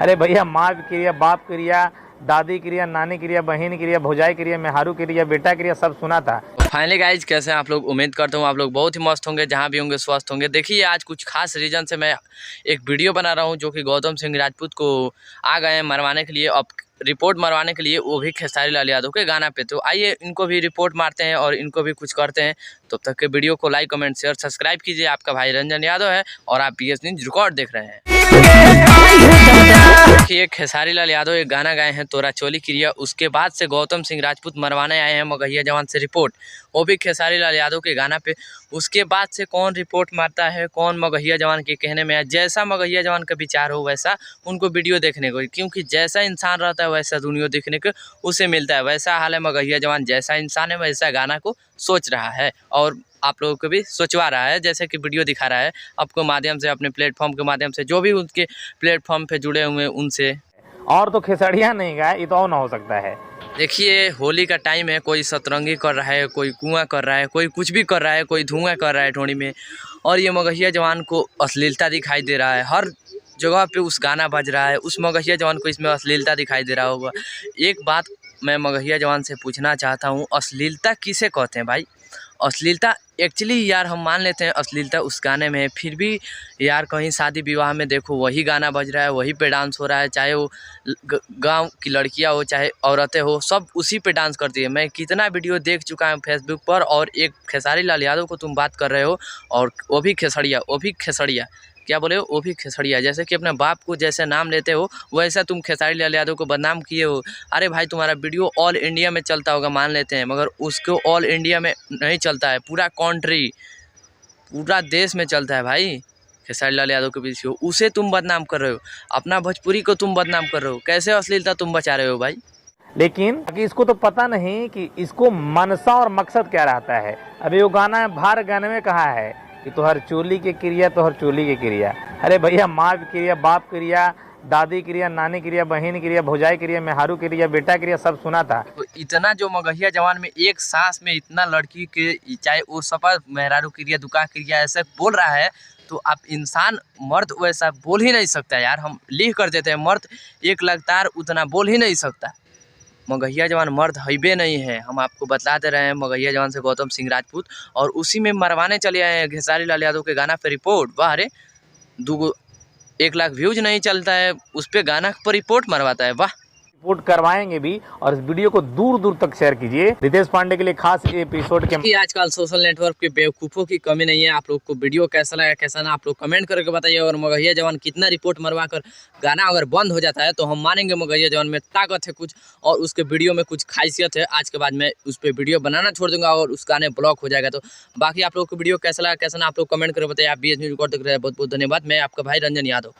अरे भैया, माँ क्रिया, बाप क्रिया, दादी क्रिया, नानी क्रिया, बहन क्रिया, भौजाई क्रिया, मेहारू क्रिया, बेटा क्रिया सब सुना था। फाइनली गाइज, कैसे हैं आप लोग? उम्मीद करता हूँ आप लोग बहुत ही मस्त होंगे, जहाँ भी होंगे स्वस्थ होंगे। देखिए, आज कुछ खास रीजन से मैं एक वीडियो बना रहा हूँ, जो कि गौतम सिंह राजपूत को आ गए हैं मरवाने के लिए, अब रिपोर्ट मरवाने के लिए, वो भी खेसारी लाल यादव के गाना पे। तो आइए इनको भी रिपोर्ट मारते हैं और इनको भी कुछ करते हैं। तब तक के वीडियो को लाइक, कमेंट, शेयर, सब्सक्राइब कीजिए। आपका भाई रंजन यादव है और आप PS न्यूज रिकॉर्ड देख रहे हैं। देखिए, खेसारी लाल यादव एक गाना गाए हैं, तोरा चोली क्रिया। उसके बाद से गौतम सिंह राजपूत मरवाने आए हैं मगहिया जवान से रिपोर्ट, वो भी खेसारी लाल यादव के गाना पे। उसके बाद से कौन रिपोर्ट मारता है, कौन मगहिया जवान के कहने में है। जैसा मगहिया जवान का विचार हो वैसा उनको वीडियो देखने को, क्योंकि जैसा इंसान रहता है वैसा दुनिया देखने को उसे मिलता है। वैसा हाल है मगहिया जवान, जैसा इंसान है वैसा गाना को सोच रहा है और आप लोगों को भी सोचवा रहा है, जैसे कि वीडियो दिखा रहा है आपको माध्यम से, अपने प्लेटफॉर्म के माध्यम से, जो भी उनके प्लेटफॉर्म पे जुड़े हुए हैं उनसे। और तो खेसड़िया नहीं गाए, ये तो और ना हो सकता है। देखिए, होली का टाइम है, कोई सतरंगी कर रहा है, कोई कुआं कर रहा है, कोई कुछ भी कर रहा है, कोई धुआं कर रहा है ठोड़ी में, और ये मगहिया जवान को अश्लीलता दिखाई दे रहा है। हर जगह पे उस गाना बज रहा है, उस मगहिया जवान को इसमें अश्लीलता दिखाई दे रहा होगा। एक बात मैं मगहिया जवान से पूछना चाहता हूँ, अश्लीलता किसे कहते हैं भाई? अश्लीलता एक्चुअली यार हम मान लेते हैं अश्लीलता उस गाने में है, फिर भी यार कहीं शादी विवाह में देखो वही गाना बज रहा है, वही पे डांस हो रहा है, चाहे वो गांव की लड़कियां हो चाहे औरतें हो, सब उसी पे डांस करती है। मैं कितना वीडियो देख चुका हूँ फेसबुक पर, और एक खेसारी लाल यादव को तुम बात कर रहे हो, और वो भी खेसड़िया क्या बोले हो, वो भी खेसड़िया। जैसे कि अपने बाप को जैसे नाम लेते हो वैसा तुम खेसारी लाल यादव को बदनाम किए हो। अरे भाई, तुम्हारा वीडियो ऑल इंडिया में चलता होगा मान लेते हैं, मगर उसको ऑल इंडिया में नहीं चलता है, पूरा कंट्री, पूरा देश में चलता है भाई। खेसारी लाल यादव के पीछे उसे तुम बदनाम कर रहे हो, अपना भोजपुरी को तुम बदनाम कर रहे हो। कैसे अश्लीलता तुम बचा रहे हो भाई? लेकिन इसको तो पता नहीं कि इसको मनसा और मकसद क्या रहता है। अभी वो गाना भार गाने में कहा है कि तोहर चोली के क्रिया, तोहर चोली के क्रिया। अरे भैया, माँ क्रिया, बाप क्रिया, दादी क्रिया, नानी क्रिया, बहन क्रिया, भौजाई क्रिया, मेहारू क्रिया, बेटा क्रिया सब सुना था। तो इतना जो मगहिया जवान में एक सांस में इतना लड़की के, चाहे वो सपा मेहरारू क्रिया, दुका क्रिया ऐसे बोल रहा है, तो आप इंसान मर्द वैसा बोल ही नहीं सकता यार। हम लिख कर देते हैं मर्द एक लगातार उतना बोल ही नहीं सकता। मगहिया जवान मर्द हईबे नहीं है, हम आपको बता दे रहे हैं। मगहिया जवान से गौतम सिंह राजपूत, और उसी में मरवाने चले आए हैं खेसारी लाल यादव के गाना पे रिपोर्ट। वाह रे, 1 लाख व्यूज नहीं चलता है, उस पे गाना पर रिपोर्ट मरवाता है। वाह, रिपोर्ट करवाएंगे भी, और इस वीडियो को दूर दूर तक शेयर कीजिए। रितेश पांडे के लिए खास एपिसोड के। आजकल सोशल नेटवर्क पे बेवकूफ़ों की कमी नहीं है। आप लोग को वीडियो कैसा लगा, कैसा ना, आप लोग कमेंट करके बताइए। और मगहिया जवान कितना रिपोर्ट मरवा कर गाना अगर बंद हो जाता है तो हम मानेंगे मगहिया जवान में ताकत है कुछ, और उसके वीडियो में कुछ खासियत है। आज के बाद मैं उस पर वीडियो बनाना छोड़ दूंगा और उस गाने ब्लॉक हो जाएगा। तो बाकी आप लोग को वीडियो कैसा लगा, कैसा ना, आप लोग कमेंट करके बताइए। आप BS न्यूज़ रिकॉर्ड देख रहे हैं, बहुत बहुत धन्यवाद। मैं आपका भाई रंजन यादव।